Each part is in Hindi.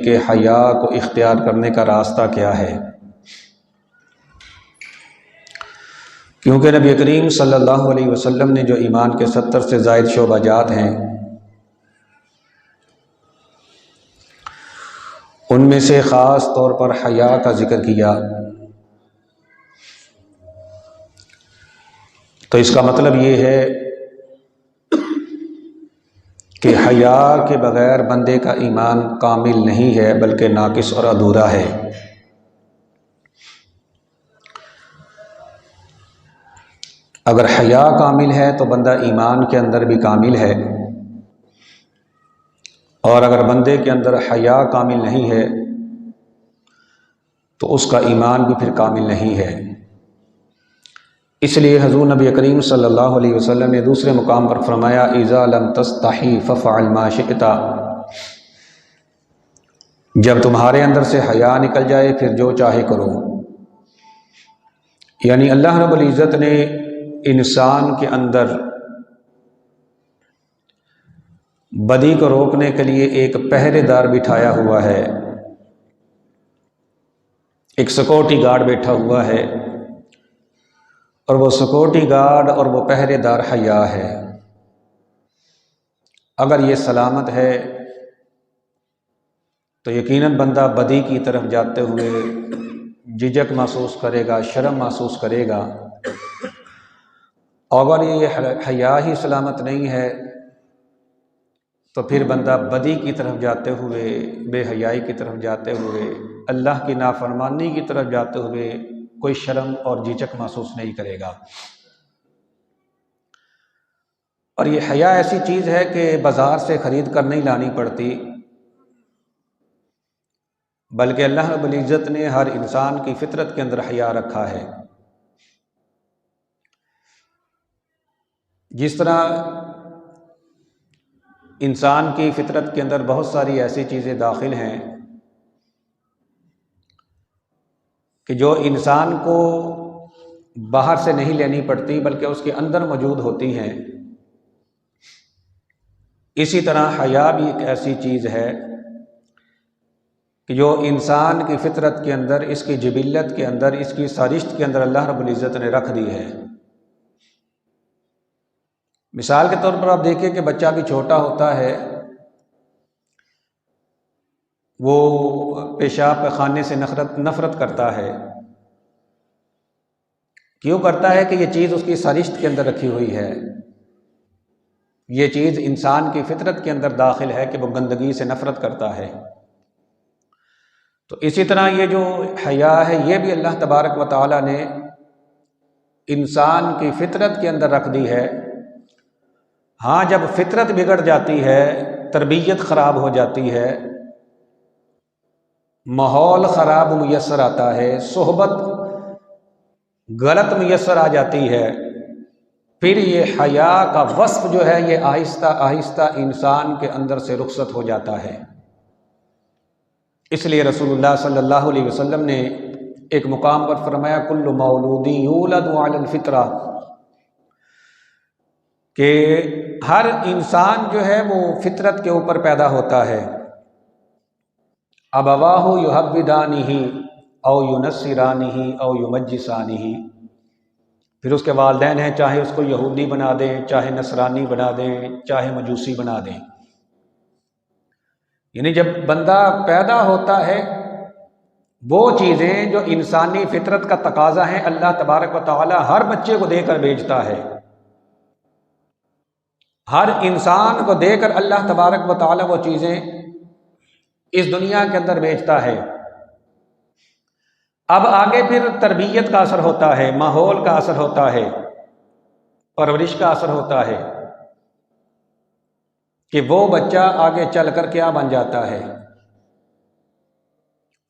कि हया को इख्तियार करने का रास्ता क्या है। क्योंकि नबी करीम सल्लल्लाहु अलैहि वसल्लम ने जो ईमान के 70 से ज़ायद शोबाजात हैं उनमें से ख़ास तौर पर हया का ज़िक्र किया, तो इसका मतलब ये है कि हया के बग़ैर बंदे का ईमान कामिल नहीं है बल्कि नाकिस और अधूरा है। अगर हया कामिल है तो बंदा ईमान के अंदर भी कामिल है, और अगर बंदे के अंदर हया कामिल नहीं है तो उसका ईमान भी फिर कामिल नहीं है। इसलिए हुज़ूर नबी करीम सल्लल्लाहु अलैहि वसल्लम ने दूसरे मुकाम पर फरमाया, इज़ा लम तस्तही फ़फ़अल मा शिअता, जब तुम्हारे अंदर से हया निकल जाए फिर जो चाहे करो। यानी अल्लाह रब्बुल इज़्ज़त ने इंसान के अंदर बदी को रोकने के लिए एक पहरेदार बिठाया हुआ है, एक सिक्योरिटी गार्ड बैठा हुआ है, और वो सिक्योरिटी गार्ड और वो पहरेदार हया है। अगर ये सलामत है तो यकीनन बंदा बदी की तरफ जाते हुए झिझक महसूस करेगा, शर्म महसूस करेगा। अगर ये हया ही सलामत नहीं है तो फिर बंदा बदी की तरफ जाते हुए, बेहयाई की तरफ जाते हुए, अल्लाह की नाफरमानी की तरफ जाते हुए कोई शर्म और झिझक महसूस नहीं करेगा। और ये हया ऐसी चीज़ है कि बाज़ार से ख़रीद कर नहीं लानी पड़ती, बल्कि अल्लाह रब्बुल इज़्ज़त ने हर इंसान की फितरत के अंदर हया रखा है। जिस तरह इंसान की फितरत के अंदर बहुत सारी ऐसी चीज़ें दाखिल हैं कि जो इंसान को बाहर से नहीं लेनी पड़ती बल्कि उसके अंदर मौजूद होती हैं, इसी तरह हया भी एक ऐसी चीज़ है कि जो इंसान की फितरत के अंदर, इसकी जिबिल्लत के अंदर, इसकी सारिश्त के अंदर अल्लाह रब्बुल इज़्ज़त ने रख दी है। मिसाल के तौर पर आप देखिए कि बच्चा भी छोटा होता है, वो पेशाब पैखाने से नफ़रत करता है। क्यों करता है कि ये चीज़ उसकी सारिश्त के अंदर रखी हुई है, ये चीज़ इंसान की फितरत के अंदर दाखिल है कि वो गंदगी से नफ़रत करता है। तो इसी तरह ये जो हया है ये भी अल्लाह तबारक व तआला ने इंसान की फितरत के अंदर रख दी है। हाँ, जब फितरत बिगड़ जाती है, तरबियत ख़राब हो जाती है, माहौल ख़राब मुयस्सर आता है, सोहबत गलत मुयस्सर आ जाती है, फिर ये हया का वस्फ़ जो है ये आहिस्ता आहिस्ता इंसान के अंदर से रुखसत हो जाता है। इसलिए रसूलुल्लाह सल्लल्लाहु अलैहि वसल्लम ने एक मुकाम पर फरमाया, कुल्लु मौलूदी यूलदु अलल फितरा, कि हर इंसान जो है वो फितरत के ऊपर पैदा होता है। अबवाहु युहव्विदानिही औ युनस्सिरानिही औ युमज्जिसानिही, फिर उसके वालिदैन हैं, चाहे उसको यहूदी बना दें, चाहे नसरानी बना दें, चाहे मजूसी बना दें। यानी जब बंदा पैदा होता है वो चीज़ें जो इंसानी फितरत का तकाजा है, अल्लाह तबारक व तआला हर बच्चे को देकर भेजता है, हर इंसान को देकर अल्लाह तबारक व तआला वो चीज़ें इस दुनिया के अंदर भेजता है। अब आगे फिर तरबियत का असर होता है, माहौल का असर होता है, परवरिश का असर होता है कि वो बच्चा आगे चलकर क्या बन जाता है।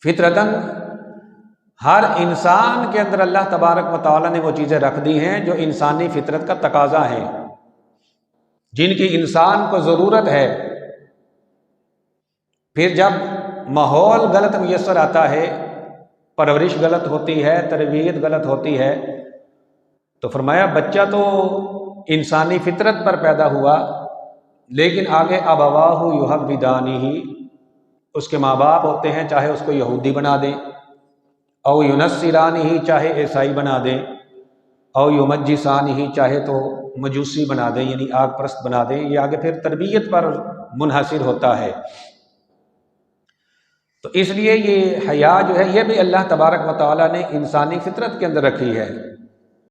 फितरतन हर इंसान के अंदर अल्लाह तबारक व तआला ने वो चीज़ें रख दी हैं जो इंसानी फितरत का तकाजा है, जिनकी इंसान को ज़रूरत है। फिर जब माहौल गलत मुयस्सर आता है, परवरिश गलत होती है, तरबियत गलत होती है, तो फरमाया बच्चा तो इंसानी फितरत पर पैदा हुआ, लेकिन आगे अबवाहु युहव्विदानिही, उसके माँ बाप होते हैं, चाहे उसको यहूदी बना दें, और युनस्सिरानी ही, चाहे ईसाई बना दें, और युमज्जिसानी ही, चाहे तो मजूसी बना दें यानी आग परस्त बना दें। ये आगे फिर तरबियत पर मुनहसिर होता है। तो इसलिए ये हया जो है ये भी अल्लाह तबारक व तआला ने इंसानी फितरत के अंदर रखी है।